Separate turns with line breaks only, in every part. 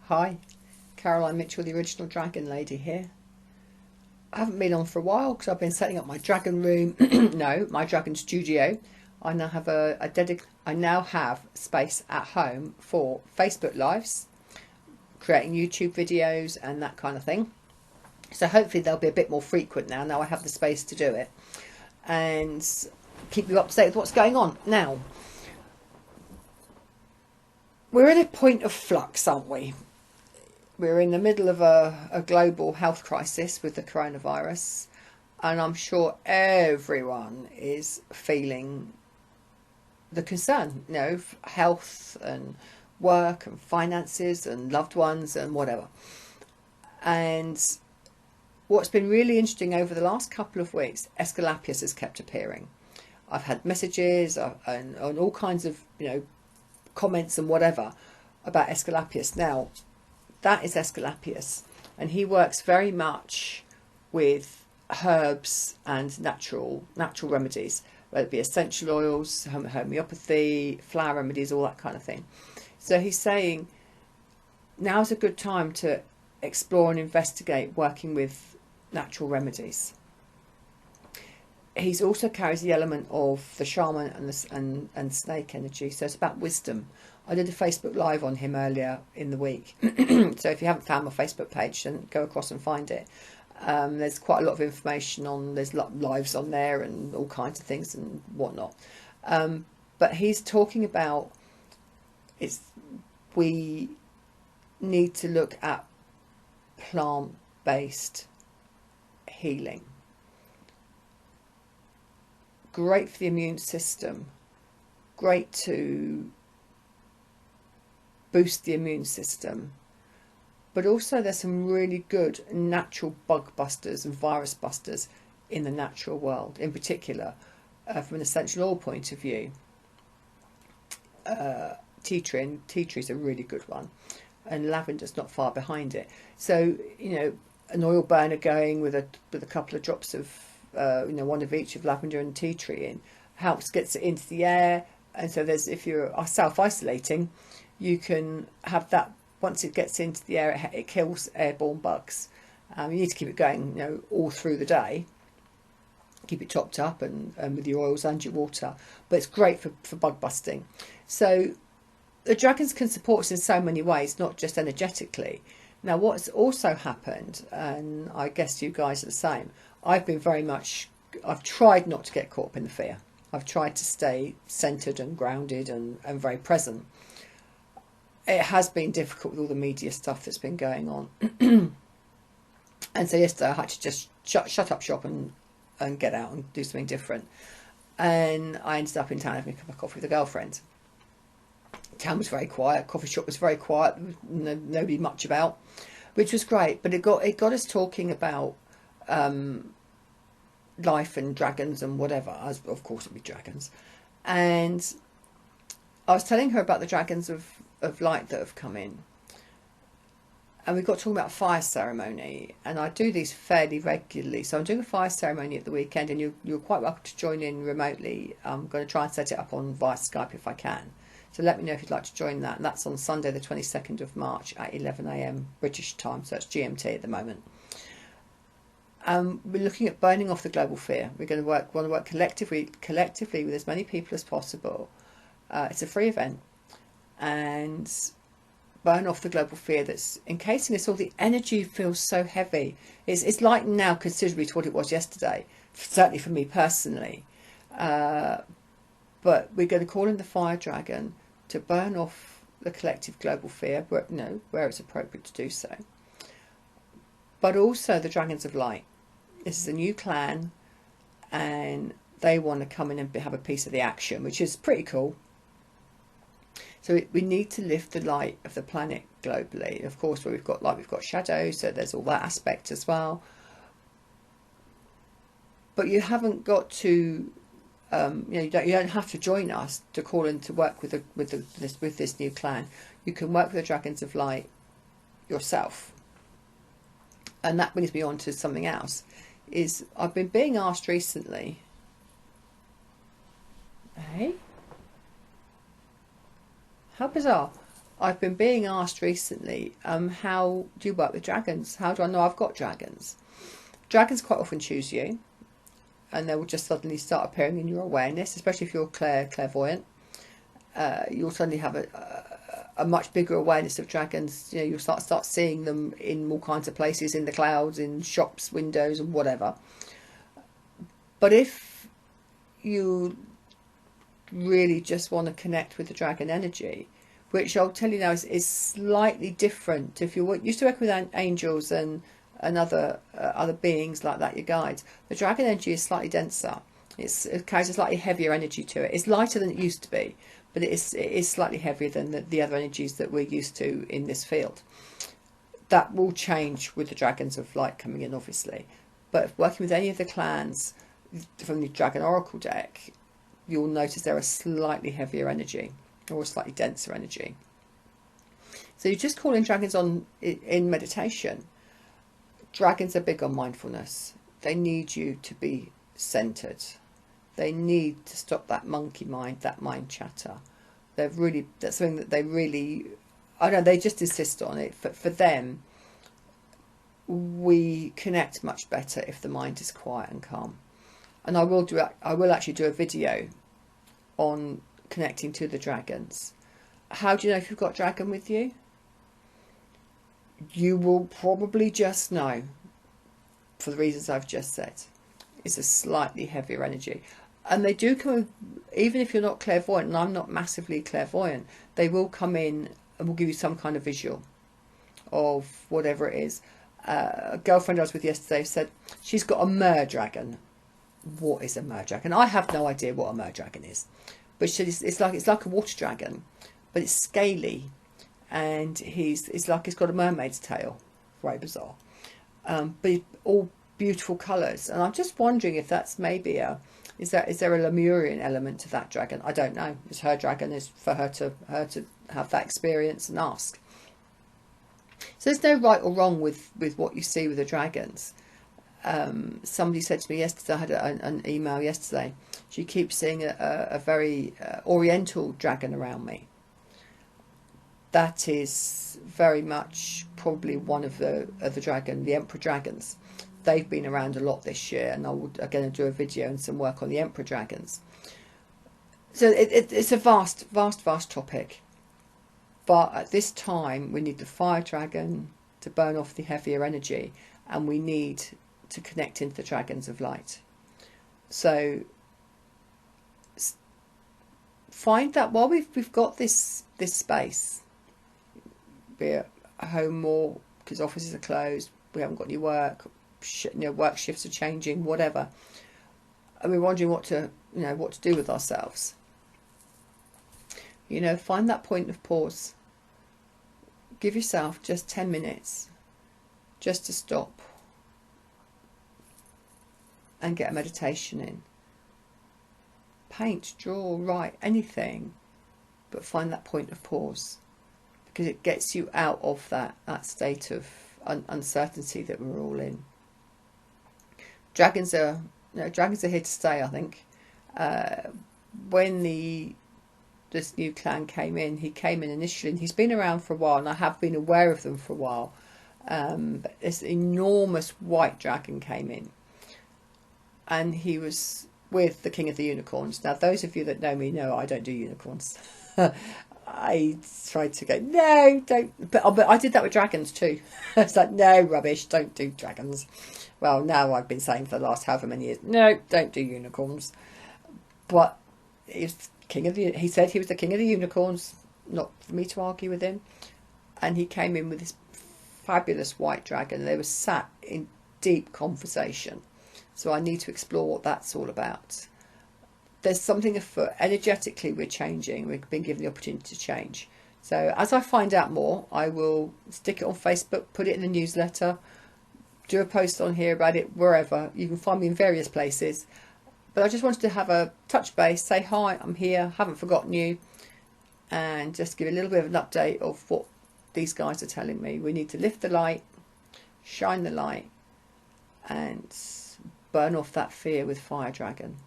Hi, Caroline Mitchell, the original dragon lady here. I haven't been on for a while because I've been setting up my dragon room. No, my dragon studio. I now have I now have space at home for Facebook lives, creating YouTube videos and that kind of thing. So hopefully they'll be a bit more frequent now. Now I have the space to do it, and keep you up to date with what's going on. Now we're at a point of flux, aren't we? We're in the middle of a global health crisis with the coronavirus, and I'm sure everyone is feeling the concern, health and work and finances and loved ones and whatever. And what's been really interesting over the last couple of weeks, Ascelpius has kept appearing. I've had messages and all kinds of comments and whatever about Ascelpius. Now, that is Ascelpius, and he works very much with herbs and natural remedies, whether it be essential oils, homeopathy, flower remedies, all that kind of thing. So he's saying now's a good time to explore and investigate working with natural remedies. He's also carries the element of the shaman and snake energy, so it's about wisdom. I did a Facebook live on him earlier in the week, so if you haven't found my Facebook page, then go across and find it. There's quite a lot of information on. There's lives on there and all kinds of things and whatnot. But he's talking about we need to look at plant-based healing. Great for the immune system. Great to boost the immune system. But also there's some really good natural bug busters and virus busters in the natural world. In particular, from an essential oil point of view, tea tree is a really good one. And lavender's not far behind it. So, an oil burner going with a couple of drops of one of each of lavender and tea tree in gets it into the air. And so if you're self-isolating, you can have that. Once it gets into the air, it kills airborne bugs. You need to keep it going all through the day, keep it topped up and with your oils and your water, but it's great for bug busting. So the dragons can support us in so many ways, not just energetically. Now, what's also happened, and I guess you guys are the same, I've tried not to get caught up in the fear. I've tried to stay centred and grounded and very present. It has been difficult with all the media stuff that's been going on. And so yesterday I had to just shut up shop and get out and do something different. And I ended up in town having a cup of coffee with a girlfriend. Town was very quiet, coffee shop was very quiet, nobody much about, which was great. But it got us talking about life and dragons and whatever. As of course it'd be dragons. And I was telling her about the dragons of light that have come in, and we got talking about fire ceremony, and I do these fairly regularly. So I'm doing a fire ceremony at the weekend, and you're quite welcome to join in remotely. I'm going to try and set it up via Skype if I can, so let me know if you'd like to join that. And that's on Sunday the 22nd of March at 11 AM British time, so it's GMT at the moment. We're looking at burning off the global fear. We're going to want to work collectively with as many people as possible. It's a free event, and burn off the global fear that's encasing us all. The energy feels so heavy. It's lightened now considerably to what it was yesterday, certainly for me personally. But we're going to call in the fire dragon to burn off the collective global fear, where it's appropriate to do so. But also the dragons of light. This is a new clan, and they want to come in and have a piece of the action, which is pretty cool. So we need to lift the light of the planet globally. Of course, we've got shadows, so there's all that aspect as well. But you haven't got to, you don't have to join us to call in to work with this new clan. You can work with the dragons of light yourself. And that brings me on to something else. I've been being asked recently. Hey. How bizarre. I've been being asked recently, how do you work with dragons? How do I know I've got dragons? Dragons quite often choose you, and they will just suddenly start appearing in your awareness, especially if you're clairvoyant. You'll suddenly have a much bigger awareness of dragons. You know, you'll start seeing them in all kinds of places, in the clouds, in shops, windows, and whatever. But if you really just want to connect with the dragon energy, which I'll tell you now is slightly different. If you're used to working with angels and other beings like that, your guides, the dragon energy is slightly denser. It carries a slightly heavier energy to it. It's lighter than it used to be, but it is slightly heavier than the other energies that we're used to in this field. That will change with the dragons of light coming in, obviously. But working with any of the clans from the Dragon Oracle deck, you'll notice they're a slightly heavier energy, or a slightly denser energy. So you just call in dragons in meditation. Dragons are big on mindfulness. They need you to be centered. They need to stop that monkey mind, that mind chatter. That's something that they really, I don't know, they just insist on it. For them, we connect much better if the mind is quiet and calm. And I will actually do a video on connecting to the dragons. How do you know if you've got dragon with you? You will probably just know, for the reasons I've just said. It's a slightly heavier energy. And they do come, even if you're not clairvoyant, and I'm not massively clairvoyant, they will come in and will give you some kind of visual of whatever it is. A girlfriend I was with yesterday said she's got a mer dragon. What is a mer dragon? I have no idea what a mer dragon is. But she said it's like a water dragon, but it's scaly, and it's like he's got a mermaid's tail. Very bizarre. But all beautiful colours, and I'm just wondering if that's maybe is there a Lemurian element to that dragon? I don't know. It's her dragon, is for her to have that experience and ask. So there's no right or wrong with what you see with the dragons. Somebody said to me yesterday, I had an email yesterday, she keeps seeing a very oriental dragon around me. That is very much probably one of the emperor dragons. They've been around a lot this year, and I'm going to do a video and some work on the emperor dragons. So it's a vast topic. But at this time, we need the fire dragon to burn off the heavier energy, and we need to connect into the dragons of light. So find that while we've got this space, be it a home more because offices are closed, we haven't got any work, work shifts are changing, whatever, and we're wondering what to do with ourselves. Find that point of pause. Give yourself just 10 minutes just to stop and get a meditation in. Paint, draw, write, anything, but find that point of pause, because it gets you out of that state of uncertainty that we're all in. Dragons are here to stay, I think. When this new clan came in, he came in initially, and he's been around for a while, and I have been aware of them for a while. But this enormous white dragon came in, and he was with the King of the Unicorns. Now, those of you that know me know I don't do unicorns. I tried to go, no, don't. But I did that with dragons too. It's like, no, rubbish, don't do dragons. Well, now I've been saying for the last however many years, no, don't do unicorns. But he said he was the King of the Unicorns, not for me to argue with him. And he came in with this fabulous white dragon. They were sat in deep conversation. So I need to explore what that's all about. There's something afoot. Energetically, we're changing. We've been given the opportunity to change. So as I find out more, I will stick it on Facebook, put it in the newsletter, do a post on here about it, wherever. You can find me in various places. But I just wanted to have a touch base, say hi, I'm here, haven't forgotten you, and just give a little bit of an update of what these guys are telling me. We need to lift the light, shine the light, and burn off that fear with Fire Dragon.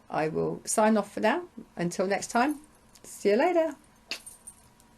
I will sign off for now. Until next time, see you later.